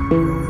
Welcome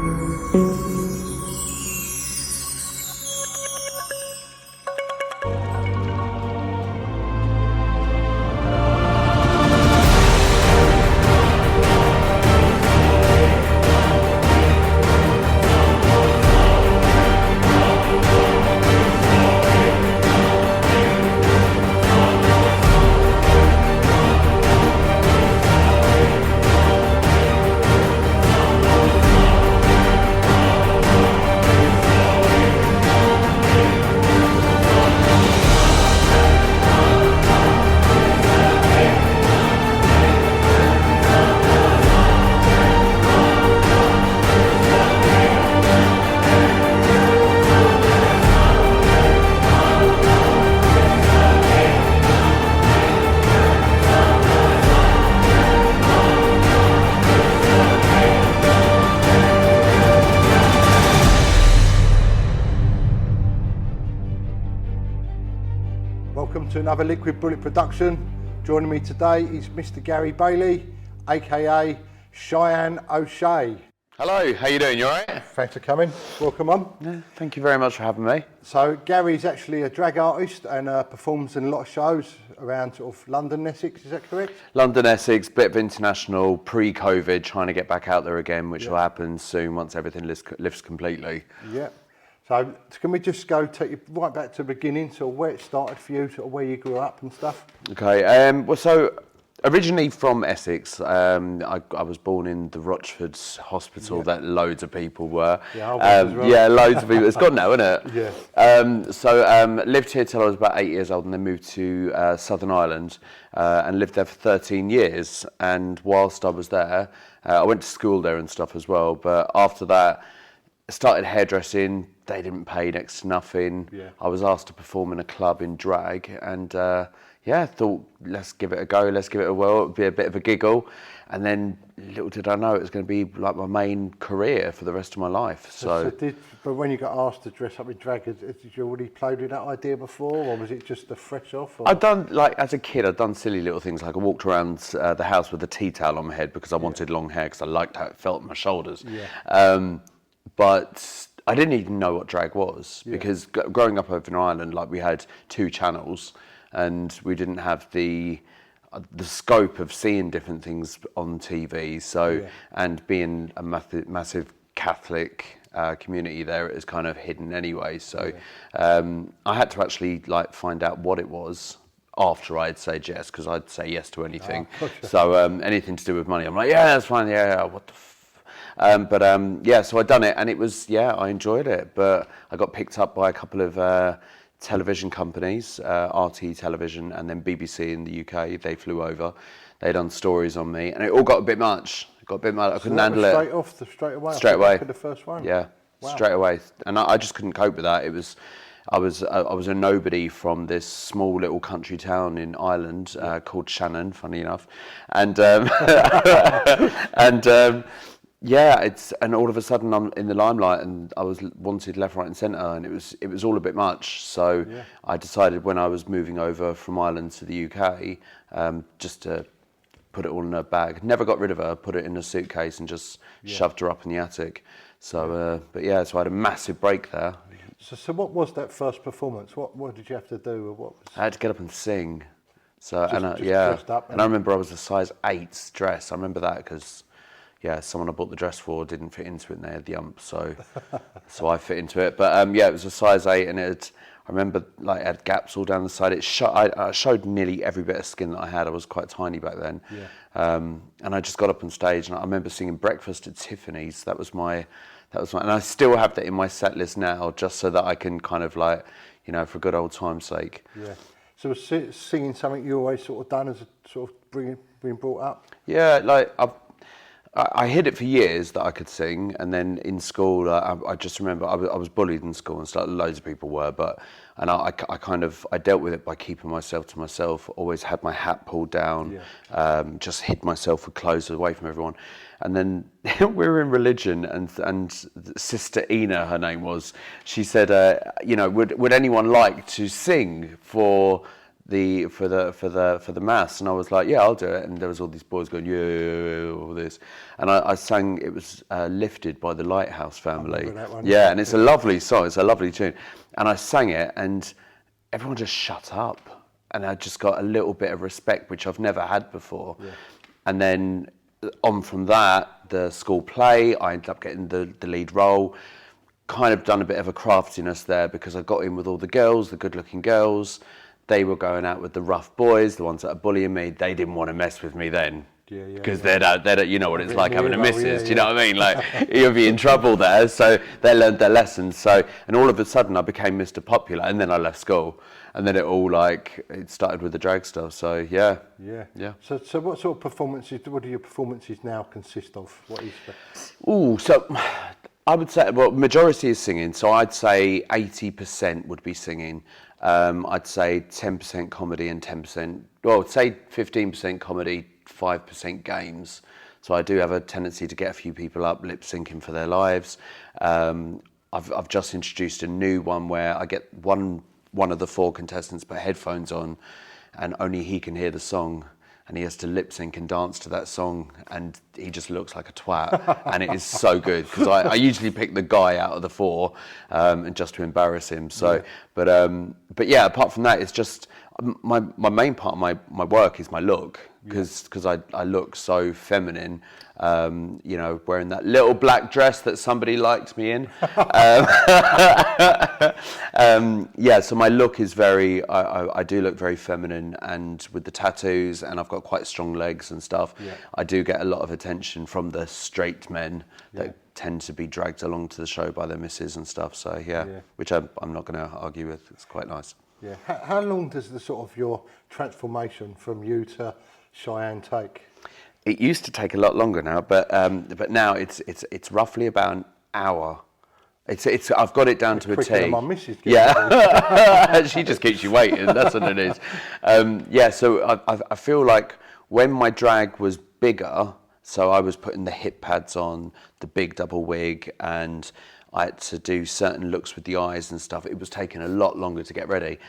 to another Liquid Bullet production. Joining me today is Mr. Garri Baily, aka Cheyenne O'Shea. Hello, how you doing? You alright? Thanks for coming. Welcome on. Yeah, thank you very much for having me. So Garri's actually a drag artist and performs in a lot of shows around sort of London, Essex, is that correct? London, Essex, bit of international, pre-COVID, trying to get back out there again, which will happen soon once everything lifts completely. Yeah. So can we just take you right back to the beginning, sort of where it started for you, sort of where you grew up and stuff? Okay, well, so originally from Essex, I was born in the Rochford Hospital that loads of people were. Yeah, I was as well. Yeah, loads of people. It's gone now, isn't it? Yeah. So lived here till I was about 8 years old, and then moved to Southern Ireland and lived there for 13 years. And whilst I was there, I went to school there and stuff as well. But after that, started hairdressing. They didn't pay next to nothing. Yeah. I was asked to perform in a club in drag, and I thought, let's give it a go, let's give it a whirl. It would be a bit of a giggle, and then little did I know it was going to be like my main career for the rest of my life. But when you got asked to dress up in drag, did you already played with that idea before, or was it just a fresh off? Or? I'd done, like, as a kid, I'd done silly little things, like I walked around the house with a tea towel on my head because I wanted long hair, because I liked how it felt on my shoulders. Yeah. But I didn't even know what drag was, because growing up over in Ireland, like, we had 2 channels and we didn't have the scope of seeing different things on TV. So, and being a massive Catholic community there, it is kind of hidden anyway. So I had to actually find out what it was after I'd say yes, because I'd say yes to anything. So anything to do with money, I'm like, yeah, that's fine. Yeah, what the so I'd done it, and it was, I enjoyed it. But I got picked up by a couple of television companies, RT Television and then BBC in the UK. They flew over. They done stories on me, and it all got a bit much. I couldn't handle it. Straight away? Straight away. The first one? Yeah, wow. Straight away. And I just couldn't cope with that. I was a nobody from this small little country town in Ireland called Shannon, funny enough. And and all of a sudden I'm in the limelight, and I was wanted left, right and centre, and it was all a bit much. So I decided, when I was moving over from Ireland to the UK, just to put it all in a bag. Never got rid of her, put it in a suitcase and just shoved her up in the attic. So, so I had a massive break there. So what was that first performance? What did you have to do? Or what was... I had to get up and sing. So, dressed up, and I remember I was a size 8 dress. I remember that because... someone I bought the dress for didn't fit into it, and they had the ump, so I fit into it. But it was a size 8, and I remember, it had gaps all down the side. I showed nearly every bit of skin that I had. I was quite tiny back then. And I just got up on stage, and I remember singing Breakfast at Tiffany's. That was my, and I still have that in my set list now, just so that I can kind of for good old time's sake. Yeah. So was singing something you always sort of done as a sort of being brought up? Yeah, I hid it for years that I could sing, and then in school, I just remember I was bullied in school and stuff. Loads of people were, I dealt with it by keeping myself to myself. Always had my hat pulled down, just hid myself with clothes away from everyone. And then we were in religion, and Sister Ina, her name was. She said, would anyone like to sing for for the mass, and I was like, yeah, I'll do it. And there was all these boys going, yeah, all this, and I sang. It was Lifted by the Lighthouse Family. I remember that one. Yeah, and it's a lovely song. It's a lovely tune, and I sang it, and everyone just shut up, and I just got a little bit of respect, which I've never had before. Yeah. And then on from that, the school play, I ended up getting the lead role. Kind of done a bit of a craftiness there because I got in with all the girls, the good-looking girls. They were going out with the rough boys, the ones that are bullying me. They didn't want to mess with me then. Because they're you know what it's like having a missus, do you know what I mean? Like, you'll be in trouble there. So they learned their lessons. So, and all of a sudden I became Mr. Popular, and then I left school. And then it started with the drag stuff. So, yeah. So what sort of performances, what do your performances now consist of? What is so I would say, well, majority is singing. So I'd say 80% would be singing. I'd say 10% comedy and 10%, well, I'd say 15% comedy, 5% games. So I do have a tendency to get a few people up lip syncing for their lives. I've just introduced a new one where I get one of the 4 contestants put headphones on, and only he can hear the song, and he has to lip sync and dance to that song, and he just looks like a twat. And it is so good because I usually pick the guy out of the 4, and just to embarrass him. So, but yeah, apart from that, it's just my main part of my work is my look, because I look so feminine. You know, wearing that little black dress that somebody liked me in. So my look is I do look very feminine, and with the tattoos, and I've got quite strong legs and stuff. I do get a lot of attention from the straight men that tend to be dragged along to the show by their missus and stuff. So which I'm not going to argue with. It's quite nice. Yeah. How long does the sort of your transformation from you to Cheyenne take? It used to take a lot longer now, but now it's roughly about an hour. I've got it down to a T. Than my missus. She just keeps you waiting. That's what it is. So I feel like when my drag was bigger, so I was putting the hip pads on, the big double wig, and I had to do certain looks with the eyes and stuff. It was taking a lot longer to get ready.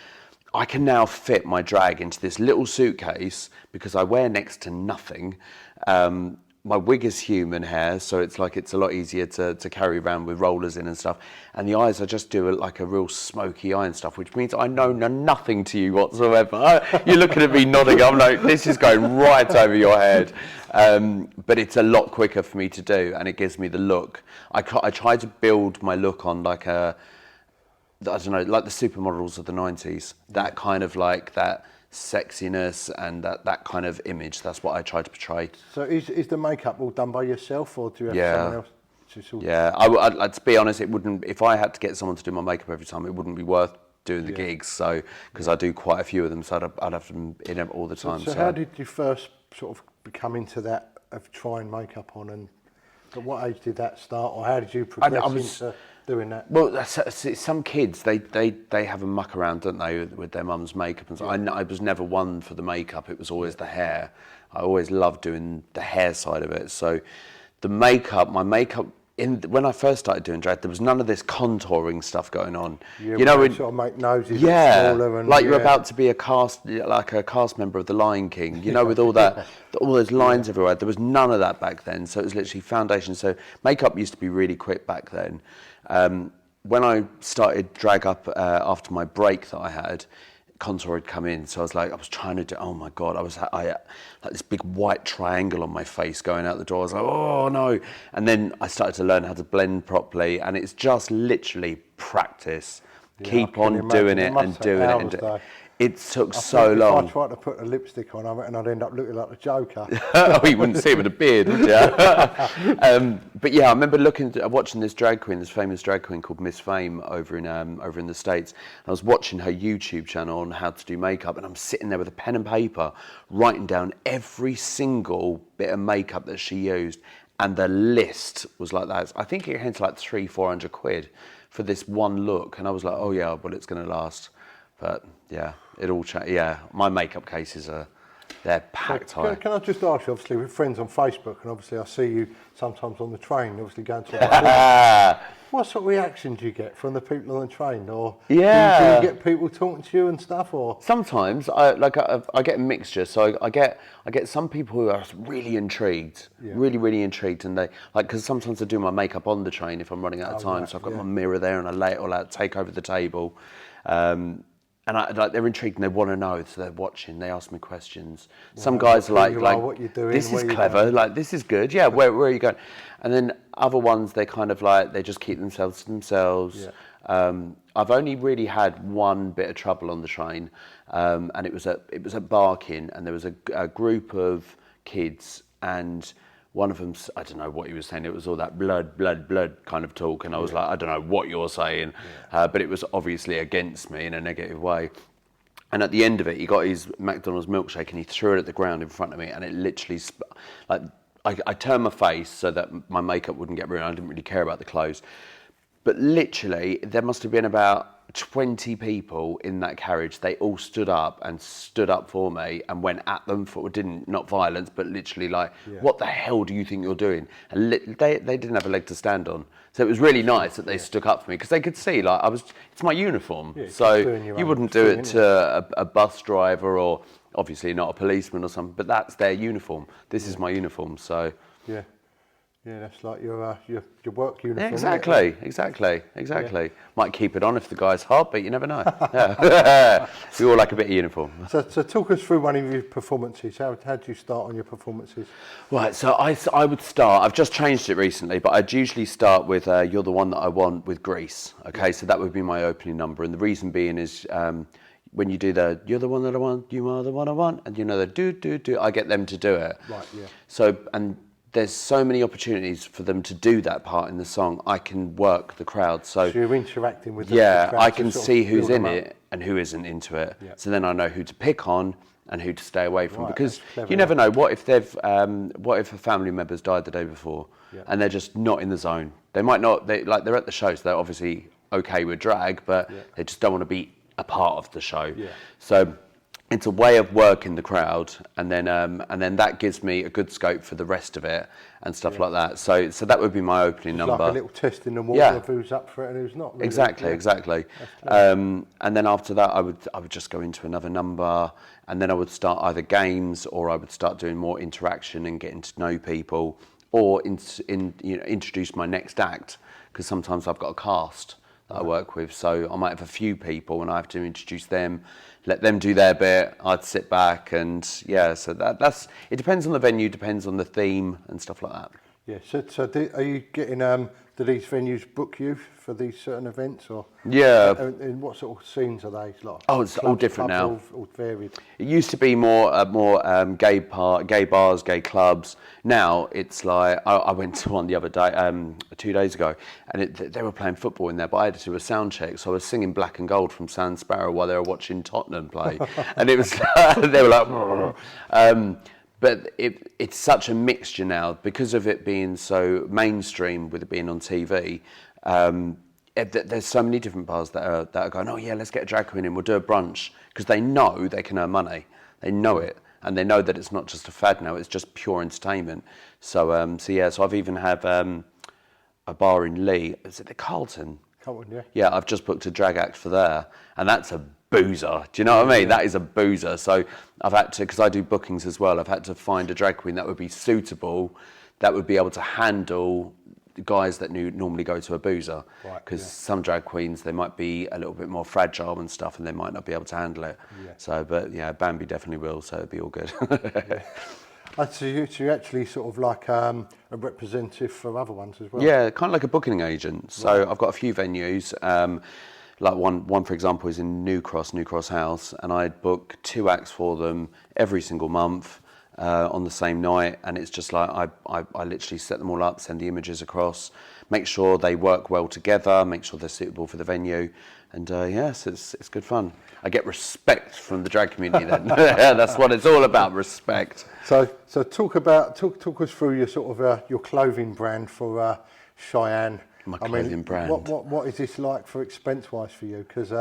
I can now fit my drag into this little suitcase because I wear next to nothing. My wig is human hair, so it's a lot easier to carry around with rollers in and stuff. And the eyes, I just do a real smoky eye and stuff, which means I know nothing to you whatsoever. You're looking at me nodding. I'm like, this is going right over your head. But it's a lot quicker for me to do, and it gives me the look. I try to build my look on like the supermodels of the 90s. That kind of that sexiness and that kind of image. That's what I try to portray. So is the makeup all done by yourself, or do you have someone else to sort of... Yeah, I'd to be honest, it wouldn't, if I had to get someone to do my makeup every time, it wouldn't be worth doing the gigs. So, because I do quite a few of them, so I'd have them in all the time. So how did you first sort of become into that of trying makeup on, and at what age did that start, or how did you progress into doing that? Well, some kids, they have a muck around, don't they, with their mum's makeup and so. I was never one for the makeup. It was always the hair. I always loved doing the hair side of it. So the makeup, my makeup, when I first started doing drag, there was none of this contouring stuff going on. You know, sort of make noses smaller, and you're about to be a cast member of The Lion King. You know, with all that, all those lines everywhere. There was none of that back then. So it was literally foundation. So makeup used to be really quick back then. When I started drag up after my break that I had, contour had come in, so I was trying to do, oh my God, I had this big white triangle on my face going out the door. I was like, oh no. And then I started to learn how to blend properly, and it's just literally practice. Keep on doing it and doing it. And it took so long. If I tried to put a lipstick on, I reckon I'd end up looking like the Joker. Oh, you wouldn't see it with a beard, would you? But yeah, I remember watching this famous drag queen called Miss Fame over in the States. And I was watching her YouTube channel on how to do makeup, and I'm sitting there with a pen and paper, writing down every single bit of makeup that she used, and the list was like that. I think it came to like £300-400 for this one look, and I was like, oh yeah, well it's going to last. But yeah, it all changed. Yeah, my makeup cases they're packed high. Can I just ask you, obviously we're friends on Facebook, and obviously I see you sometimes on the train, obviously going to What sort of reaction do you get from the people on the train, or Yeah. do you get people talking to you and stuff, or? Sometimes I get a mixture. So I get some people who are really intrigued, really intrigued, and they because sometimes I do my makeup on the train if I'm running out of time. Right, So I've got my mirror there and I lay it all out, take over the table, and they're intrigued and they want to know, so they're watching. They ask me questions. Some guys are like, what you're doing, this is where you clever, going. like this is good. Yeah, where are you going? And then other ones they kind of like they just keep themselves to themselves. I've only really had one bit of trouble on the train, and it was at Barking, and there was a group of kids, and one of them, I don't know what he was saying. It was all that blood kind of talk, and I was like, I don't know what you're saying, but it was obviously against me in a negative way. And at the end of it, he got his McDonald's milkshake and he threw it at the ground in front of me, and it literally, I turned my face so that my makeup wouldn't get ruined. I didn't really care about the clothes. But literally, there must have been about 20 people in that carriage. They all stood up for me and went at them not violence, but literally like, what the hell do you think you're doing? And they didn't have a leg to stand on. So it was really nice that they stuck up for me, because they could see like it's my uniform. So you wouldn't do it to a bus driver, or obviously not a policeman or something, but that's their uniform. This is my uniform, so. Yeah, that's like your work uniform. Yeah, exactly. Might keep it on if the guy's hot, but you never know. Yeah. We all like a bit of uniform. So talk us through one of your performances. How do you start on your performances? Right, so I would start, I've just changed it recently, but I'd usually start with You're the One That I Want with Grease. Okay, so that would be my opening number. And the reason being is when you do the You're the One That I Want, You Are the One I Want, and you know the do, I get them to do it. Right, yeah. So, and there's so many opportunities for them to do that part in the song. I can work the crowd. So you're interacting with the crowd. I can see who's in it and who isn't into it. Yeah. So then I know who to pick on and who to stay away from. Because you never know, what if a family member's died the day before and they're just not in the zone? They might not, they're at the show, so they're obviously okay with drag, but they just don't want to be a part of the show. Yeah. So it's a way of working the crowd, and then that gives me a good scope for the rest of it and stuff like that. So that would be my opening number. Like a little test in the water of who's up for it and who's not. Really. Exactly. And then after that, I would just go into another number, and then I would start either games, or I would start doing more interaction and getting to know people, or introduce my next act, because sometimes I've got a cast that I work with, so I might have a few people and I have to introduce them, let them do their bit, I'd sit back, and so that's it depends on the venue, depends on the theme and stuff like that. Yeah, so are you getting, do these venues book you for these certain events, or? Yeah. And what sort of scenes are they like? Oh, it's all different now. All varied. It used to be more gay bars, gay clubs. Now it's like, I went to one the other day, 2 days ago, and they were playing football in there, but I had to do a sound check, so I was singing Black and Gold from Sand Sparrow while they were watching Tottenham play, and it was they were like. But it's such a mixture now because of it being so mainstream, with it being on TV. There's so many different bars that are going, oh yeah, let's get a drag queen in, we'll do a brunch, because they know they can earn money. They know it, and they know that it's not just a fad now; it's just pure entertainment. So I've even had a bar in Lee. Is it the Carlton? Carlton, yeah. Yeah, I've just booked a drag act for there, and that's a boozer. Do you know what I mean? That is a boozer. So I've had to, because I do bookings as well, I've had to find a drag queen that would be suitable, that would be able to handle the guys that normally go to a boozer. Because some drag queens, they might be a little bit more fragile and stuff, and they might not be able to handle it. Yeah. So, but yeah, Bambi definitely will, so it'll be all good. So you're actually sort of like a representative for other ones as well? Yeah, kind of like a booking agent. So I've got a few venues. Like one, for example, is in New Cross House, and I'd book 2 acts for them every single month on the same night, and it's just like I literally set them all up, send the images across, make sure they work well together, make sure they're suitable for the venue, and so it's good fun. I get respect from the drag community then. That's what it's all about, respect. So talk us through your sort of your clothing brand for Cheyenne. My clothing brand. What is this like for expense-wise for you? Because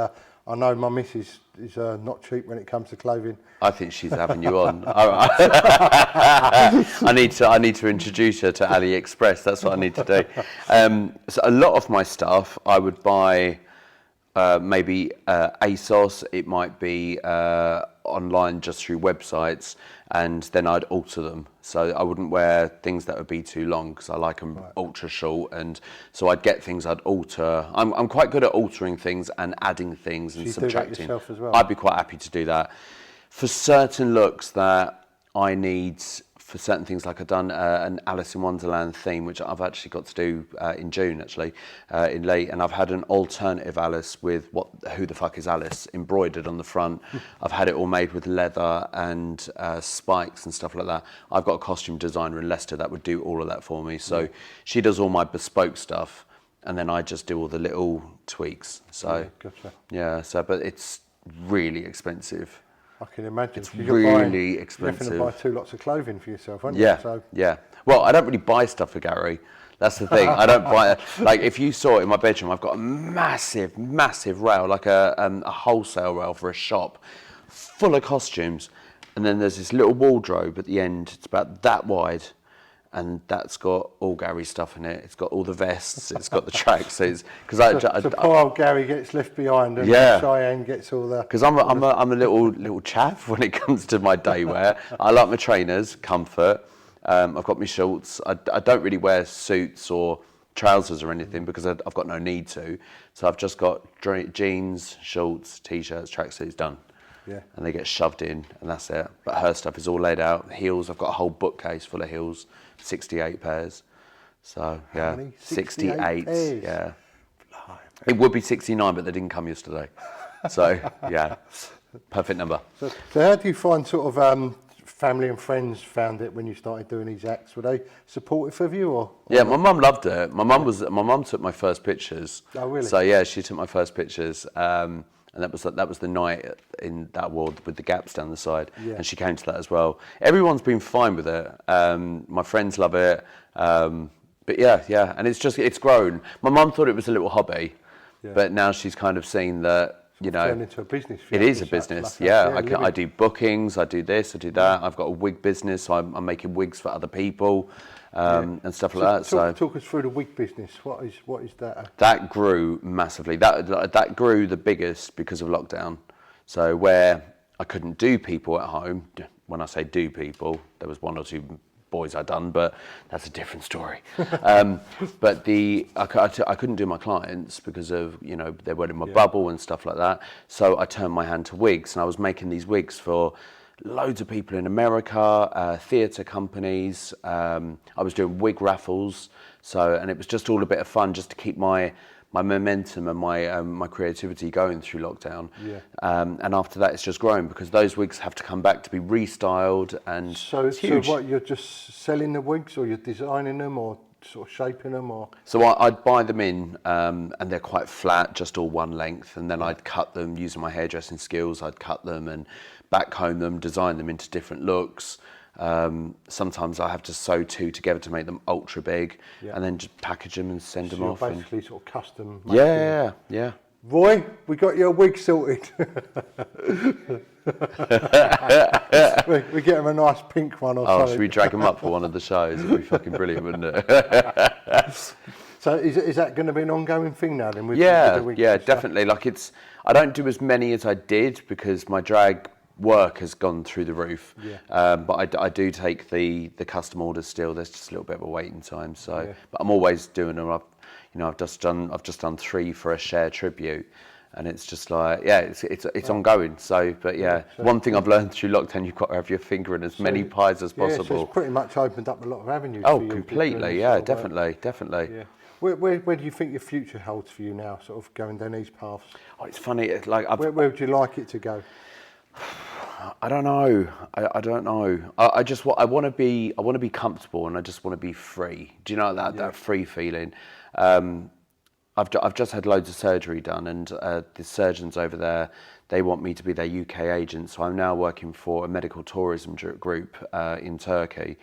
I know my missus is not cheap when it comes to clothing. I think she's having you on. I need to introduce her to AliExpress. That's what I need to do. So a lot of my stuff I would buy maybe ASOS. It might be online just through websites, and then I'd alter them. So I wouldn't wear things that would be too long because I like them ultra short, and so I'd get things I'd alter. I'm quite good at altering things and adding things and subtracting. Do that yourself as well? I'd be quite happy to do that. For certain looks that I need, for certain things, like I've done an Alice in Wonderland theme, which I've actually got to do in June, actually, in late, and I've had an alternative Alice with Who the Fuck is Alice embroidered on the front. I've had it all made with leather and spikes and stuff like that. I've got a costume designer in Leicester that would do all of that for me, so she does all my bespoke stuff, and then I just do all the little tweaks. So gotcha. But it's really expensive. I can imagine. It's really expensive. You're going to buy 2 lots of clothing for yourself, aren't you? Yeah. Well, I don't really buy stuff for Garri. That's the thing. I don't buy like if you saw it in my bedroom, I've got a massive rail, like a wholesale rail for a shop, full of costumes, and then there's this little wardrobe at the end. It's about that wide, and that's got all Garri's stuff in it. It's got all the vests. It's got the tracksuits. Because so poor old Garri gets left behind, and Cheyenne gets all the. Because I'm a little chav when it comes to my day wear. I like my trainers, comfort. I've got my shorts. I don't really wear suits or trousers or anything because I've got no need to. So I've just got jeans, shorts, t-shirts, tracksuits, done. Yeah. And they get shoved in, and that's it. But her stuff is all laid out. Heels, I've got a whole bookcase full of heels, 68 pairs. So, yeah. How many? 68 pairs? Yeah. It would be 69, but they didn't come yesterday. So, yeah. Perfect number. So how do you find sort of family and friends found it when you started doing these acts? Were they supportive of you, or? Yeah, my mum loved it. My mum took my first pictures. Oh, really? So yeah, she took my first pictures. And that was the night in that ward with the gaps down the side, and she came to that as well. Everyone's been fine with it. My friends love it, but yeah, and it's grown. My mum thought it was a little hobby, but now she's kind of seen that turned into a business. It is a business. I do bookings, I do this, I do that. I've got a wig business, so I'm making wigs for other people. And stuff like that. Talk us through the wig business. What is that? That grew massively. That grew the biggest because of lockdown. So where I couldn't do people at home. When I say do people, there was 1 or 2 boys I'd done, but that's a different story. But I couldn't do my clients because of they weren't in my bubble and stuff like that. So I turned my hand to wigs, and I was making these wigs for loads of people in America, theatre companies. I was doing wig raffles, and it was just all a bit of fun just to keep my momentum and my creativity going through lockdown. And after that, it's just grown because those wigs have to come back to be restyled, and it's huge. So what, you're just selling the wigs, or you're designing them, or sort of shaping them, or? So I'd buy them in, and they're quite flat, just all one length, and then I'd cut them using my hairdressing skills. I'd cut them and backcomb them, design them into different looks. Sometimes I have to sew 2 together to make them ultra big, and then just package them and send them off. Basically, sort of custom. Yeah. Roy, we got your wig sorted. we get him a nice pink one or something. Should we drag him up for one of the shows? It'd be fucking brilliant, wouldn't it? So is that going to be an ongoing thing now then? With the wigs definitely. Like I don't do as many as I did because my drag work has gone through the roof, but I do take the custom orders still. There's just a little bit of a waiting time, so but I'm always doing them. I've just done 3 for a share tribute, and it's just like it's ongoing. So one thing I've learned through lockdown, you've got to have your finger in as many pies as possible. So it's pretty much opened up a lot of avenues. Oh, for you completely, definitely. Yeah. Where do you think your future holds for you now, sort of going down these paths? Oh, it's funny. Like where would you like it to go? I don't know. I don't know. I want to be comfortable, and I just want to be free. Do you know that free feeling? I've just had loads of surgery done, and the surgeons over there, they want me to be their UK agent. So I'm now working for a medical tourism group in Turkey,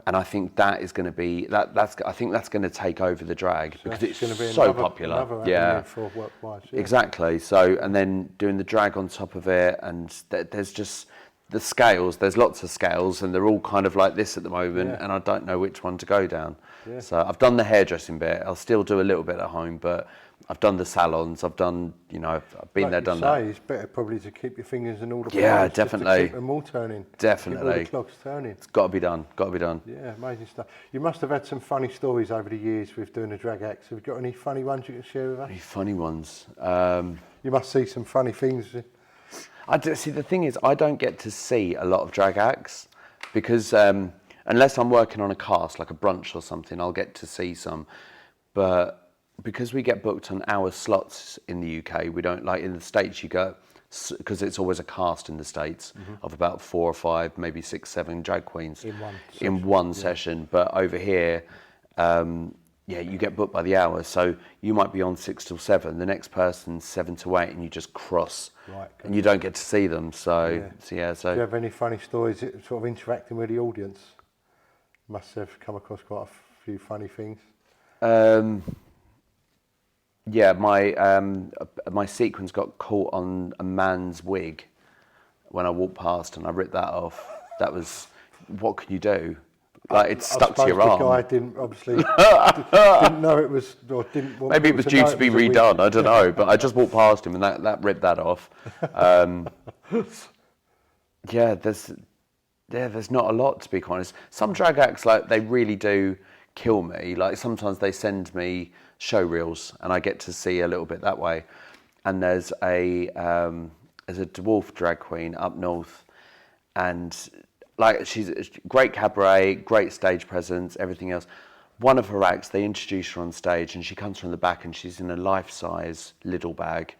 and I think that is going to be I think that's going to take over the drag, because it's going to be so popular. Another for work-wise. Yeah. Exactly. So, and then doing the drag on top of it, and there's just the scales. There's lots of scales, and they're all kind of like this at the moment, and I don't know which one to go down. Yeah. So I've done the hairdressing bit. I'll still do a little bit at home, but I've done the salons. I've done, I've been there, done that. It's better probably to keep your fingers in all the definitely. to keep them all turning. Definitely. Keep all the clogs turning. It's got to be done. Got to be done. Yeah, amazing stuff. You must have had some funny stories over the years with doing the drag acts. Have you got any funny ones you can share with us? Any funny ones? You must see some funny things. See, the thing is, I don't get to see a lot of drag acts, because unless I'm working on a cast, like a brunch or something, I'll get to see some. But because we get booked on hour slots in the UK, we don't, like in the States, you go, because it's always a cast in the States of about 4 or 5, maybe 6, 7 drag queens in one session. But over here, you get booked by the hour. So you might be on 6 till 7, the next person's 7 to 8, and you just cross, and you don't get to see them. So do you have any funny stories sort of interacting with the audience? Must have come across quite a few funny things. My sequins got caught on a man's wig when I walked past, and I ripped that off. That was, what can you do? Like, it's stuck to your arm. The guy didn't know it was, or didn't want. Maybe it was due to be redone. I don't know, but I just walked past him, and that ripped that off. There's not a lot, to be quite honest. Some drag acts, like, they really do kill me. Like, sometimes they send me show reels, and I get to see a little bit that way. And there's a dwarf drag queen up north, and like, she's a great cabaret, great stage presence, everything else. One of her acts, they introduce her on stage, and she comes from the back, and she's in a life-size Lidl bag,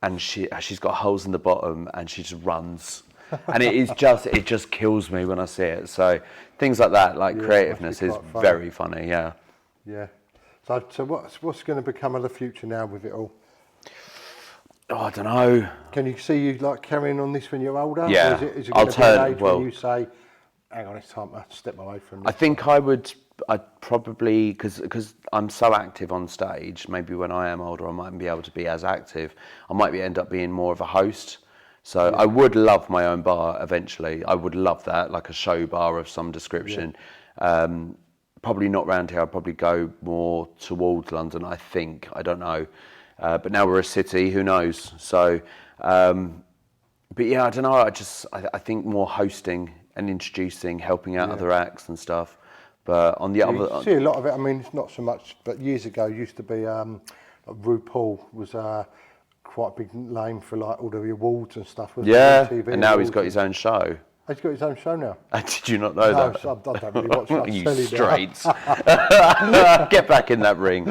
and she's got holes in the bottom, and she just runs. And it just kills me when I see it. So things like that, like creativeness, is very funny. Yeah. So what's going to become of the future now with it all? Oh, I don't know. Can you see you like carrying on this when you're older? Yeah. Or is it going to be an age when you say, hang on, it's time to step away from this? I think I'd probably, because I'm so active on stage, maybe when I am older I mightn't be able to be as active. I might end up being more of a host. So I would love my own bar eventually. I would love that, like a show bar of some description. Probably not round here. I'd probably go more towards London, I think. I don't know. But now we're a city, who knows? So, but yeah, I don't know. I think more hosting and introducing, helping out other acts and stuff. But on the other... You see a lot of it. I mean, it's not so much, but years ago used to be, RuPaul was quite a big name for like all the awards and stuff. Yeah, and now he's got his own show. He's got his own show now. Did you not know that? I don't really watch that. You straights. Get back in that ring.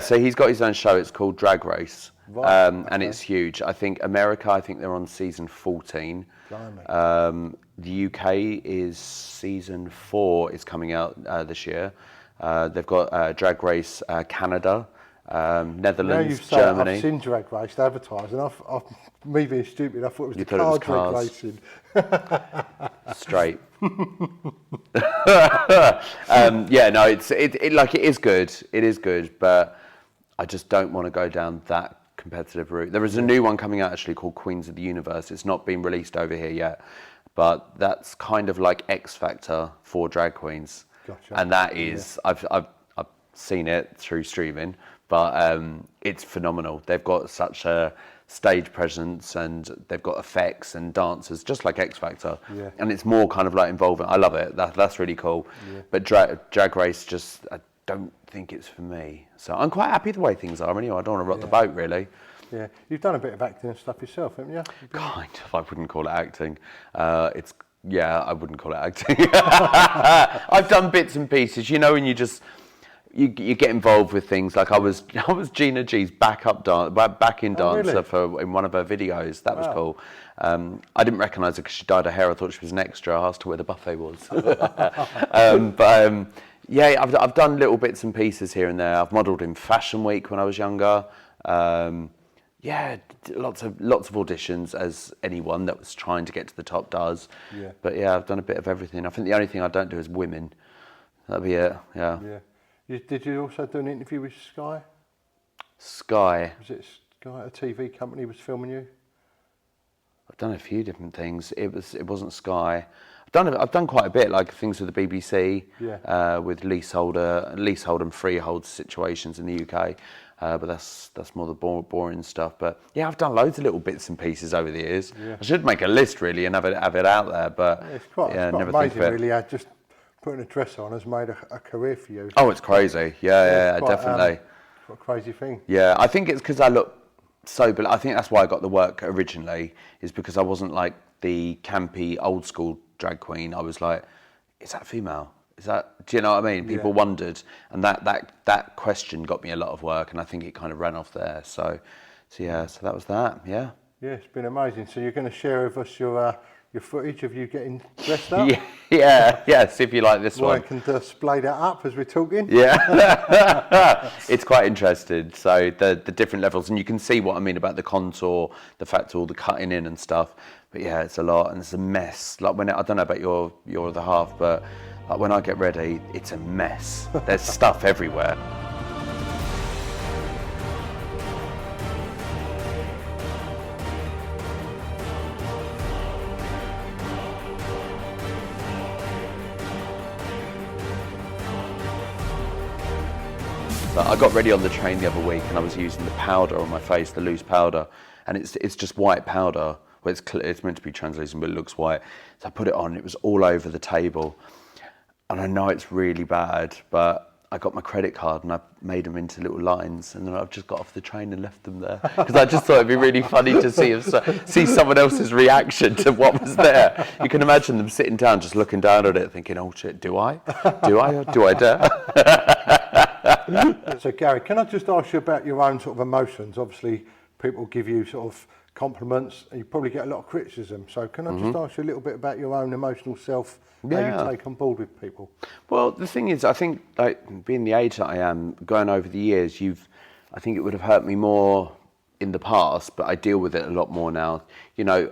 So he's got his own show. It's called Drag Race. And it's huge. I think America, they're on season 14. The UK is season 4 is coming out this year. They've got Drag Race Canada, Netherlands, Germany. I've seen Drag Race advertised, and me being stupid, I thought it was drag racing. Straight. It is good. It is good, but I just don't want to go down that competitive route. There is a new one coming out actually called Queens of the Universe. It's not been released over here yet, but that's kind of like X Factor for drag queens. Gotcha. And that is, I've seen it through streaming, but it's phenomenal. They've got such a stage presence, and they've got effects and dancers, just like X Factor. Yeah. And it's more kind of like involving. I love it. That's really cool. Yeah. But drag race, just I don't think it's for me. So I'm quite happy the way things are. Anyway, I don't want to rock the boat really. Yeah, you've done a bit of acting and stuff yourself, haven't you? Kind of. I wouldn't call it acting. I wouldn't call it acting. I've done bits and pieces. You know, when you just. You get involved with things like I was Gina G's backing dancer in one of her videos. That was cool. I didn't recognise her because she dyed her hair. I thought she was an extra. I asked her where the buffet was. I've done little bits and pieces here and there. I've modelled in Fashion Week when I was younger. Yeah, lots of auditions, as anyone that was trying to get to the top does. Yeah. But yeah, I've done a bit of everything. I think the only thing I don't do is women. That'd be it. Yeah. Yeah. Did you also do an interview with Sky? Sky. Was it Sky, a TV company, was filming you? I've done a few different things. It wasn't Sky. I've done quite a bit, like things with the BBC, with leasehold and freehold situations in the UK. But that's more the boring stuff. But yeah, I've done loads of little bits and pieces over the years. Yeah. I should make a list really and have it out there. But it's quite amazing, really. Just putting a dress on has made a career for you. Oh, it's crazy. Yeah, definitely. What a crazy thing. Yeah, I think it's because I look so. But I think that's why I got the work originally, is because I wasn't like the campy old school drag queen. I was like, is that female? Is that, do you know what I mean? People wondered, and that question got me a lot of work, and I think it kind of ran off there. So that was that. Yeah. Yeah, it's been amazing. So you're going to share with us your footage of you getting dressed up? Yeah. See if you like this one. I can display that up as we're talking. Yeah. It's quite interesting. So the different levels, and you can see what I mean about the contour, the fact all the cutting in and stuff. But yeah, it's a lot, and it's a mess. Like I don't know about your other half, but like when I get ready, it's a mess. There's stuff everywhere. So I got ready on the train the other week, and I was using the powder on my face, the loose powder, and it's just white powder. Well, it's meant to be translucent, but it looks white. So I put it on, it was all over the table. And I know it's really bad, but I got my credit card and I made them into little lines, and then I've just got off the train and left them there. Because I just thought it'd be really funny to see someone else's reaction to what was there. You can imagine them sitting down, just looking down at it, thinking, oh shit, do I? Do I dare? So Garri, can I just ask you about your own sort of emotions? Obviously, people give you sort of compliments, and you probably get a lot of criticism. So can I just ask you a little bit about your own emotional self, how you take on board with people? Well, the thing is, I think, like, being the age that I am, going over the years, I think it would have hurt me more in the past, but I deal with it a lot more now. You know,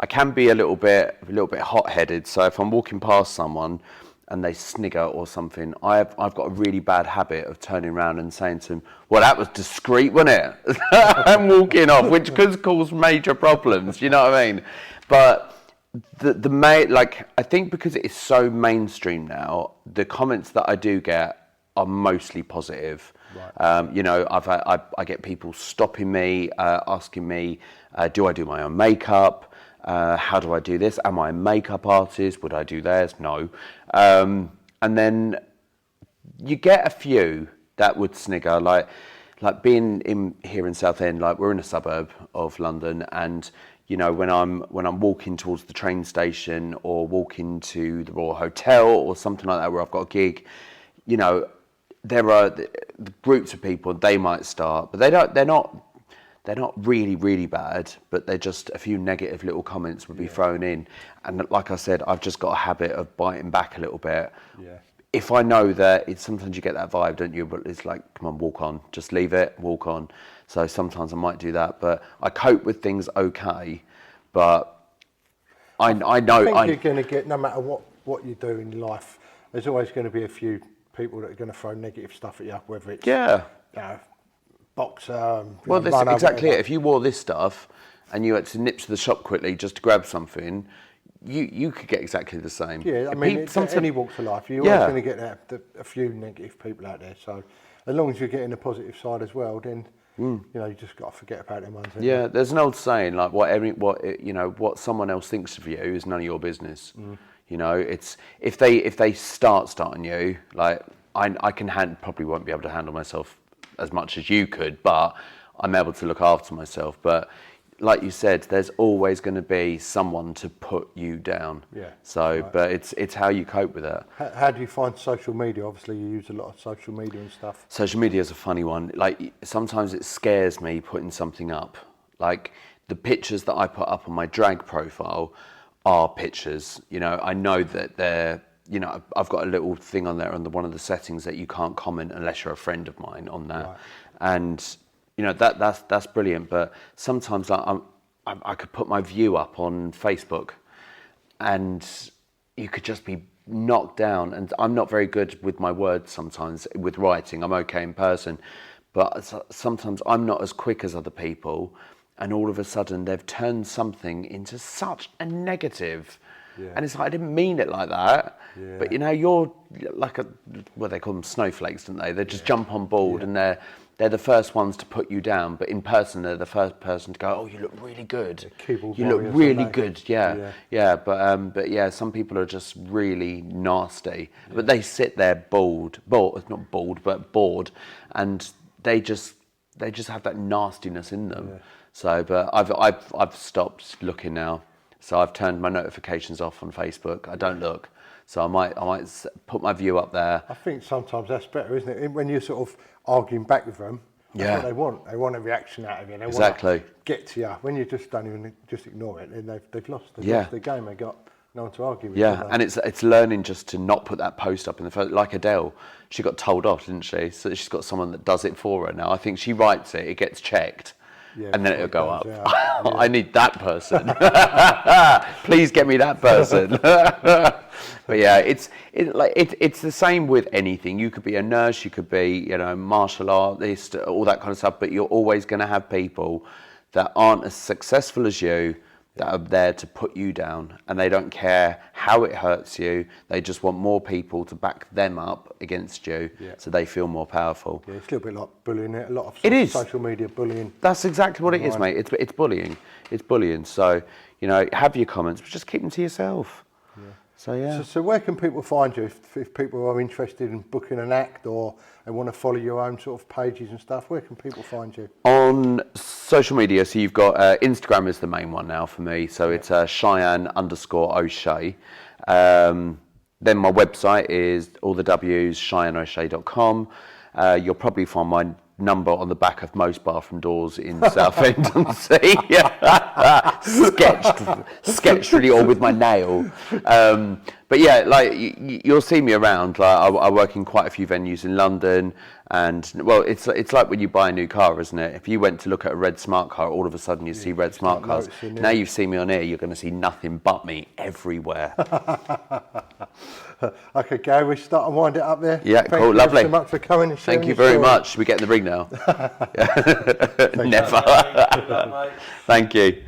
I can be a little bit hot-headed. So if I'm walking past someone and they snigger or something, I've got a really bad habit of turning around and saying to them, well, that was discreet, wasn't it? I'm walking off, which could cause major problems, you know what I mean? But I think because it is so mainstream now, the comments that I do get are mostly positive. Right. You know, I get people stopping me, asking me, do I do my own makeup? How do I do this? Am I a makeup artist? Would I do theirs? No. And then you get a few that would snigger, like being here in Southend. Like, we're in a suburb of London, and you know, when I'm walking towards the train station or walking to the Royal Hotel or something like that where I've got a gig, you know, there are the groups of people, they might start, but they're not really, really bad, but they're just a few negative little comments would be thrown in. And like I said, I've just got a habit of biting back a little bit. Yeah. If I know that, sometimes you get that vibe, don't you? But it's like, come on, walk on, just leave it, walk on. So sometimes I might do that, but I cope with things okay. But I know... I think you're going to get, no matter what you do in life, there's always going to be a few people that are going to throw negative stuff at you, whether it's... Yeah. You know, boxer. Well, that's exactly it. If you wore this stuff and you had to nip to the shop quickly just to grab something, you could get exactly the same. Yeah, I mean, any walks of life, you're always going to get a few negative people out there. So as long as you're getting the positive side as well, then you know, you just got to forget about them ones. Yeah, there's an old saying, like, what someone else thinks of you is none of your business. You know, it's if they starting you, like I probably won't be able to handle myself as much as you could, but I'm able to look after myself. But like you said, there's always going to be someone to put you down. Yeah. So, right. But it's how you cope with that. How do you find social media? Obviously, you use a lot of social media and stuff. Social media is a funny one. Like, sometimes it scares me putting something up. Like, the pictures that I put up on my drag profile are pictures. You know, I know that they're, you know, I've got a little thing on there under one of the settings that you can't comment unless you're a friend of mine on that. Right. And you know, that's brilliant. But sometimes I could put my view up on Facebook, and you could just be knocked down. And I'm not very good with my words sometimes with writing. I'm okay in person, but sometimes I'm not as quick as other people. And all of a sudden they've turned something into such a negative. Yeah. And it's like, I didn't mean it like that. Yeah. But you know, you're like they call them snowflakes, don't they? They just jump on board, and they're the first ones to put you down. But in person, they're the first person to go, oh, you look really good. You look really good. Yeah. But yeah, some people are just really nasty. Yeah. But they sit there bored, and they just have that nastiness in them. Yeah. So, but I've stopped looking now. So I've turned my notifications off on Facebook. I don't look. So I might put my view up there. I think sometimes that's better, isn't it? When you're sort of arguing back with them, that's what they want. They want a reaction out of you. They want to get to you. When you just don't even just ignore it, then they've lost. They've lost the game. They got no one to argue with. Yeah, and it's learning just to not put that post up in the first. Like Adele, she got told off, didn't she? So she's got someone that does it for her now. I think she writes it, it gets checked. Yeah, and then it'll go up. Yeah. I need that person. Please get me that person. But yeah, it's the same with anything. You could be a nurse, you could be, you know, martial artist, all that kind of stuff. But you're always going to have people that aren't as successful as you, that are there to put you down, and they don't care how it hurts you. They just want more people to back them up against you, so they feel more powerful. Yeah, it's a little bit like bullying. A lot of social media bullying. That's exactly what it is, mate. It's bullying. It's bullying. So, you know, have your comments, but just keep them to yourself. Yeah. So yeah. So where can people find you if people are interested in booking an act, or they want to follow your own sort of pages and stuff? Where can people find you? On social media, so you've got Instagram is the main one now for me. So it's Cheyenne_O'Shea. Then my website is all the W's, CheyenneO'Shea.com. You'll probably find my number on the back of most bathroom doors in Southend-on-Sea. sketched really, or with my nail. But yeah, like you'll see me around. Like I work in quite a few venues in London, and well, it's like when you buy a new car, isn't it? If you went to look at a red smart car, all of a sudden you see red smart cars. Now you've seen me on here, you're going to see nothing but me everywhere. Okay, Gary, we start and wind it up there. Yeah, cool, lovely. Thank you so much for coming and sharing. Thank you very much. We get in the ring now. Never. Thank you.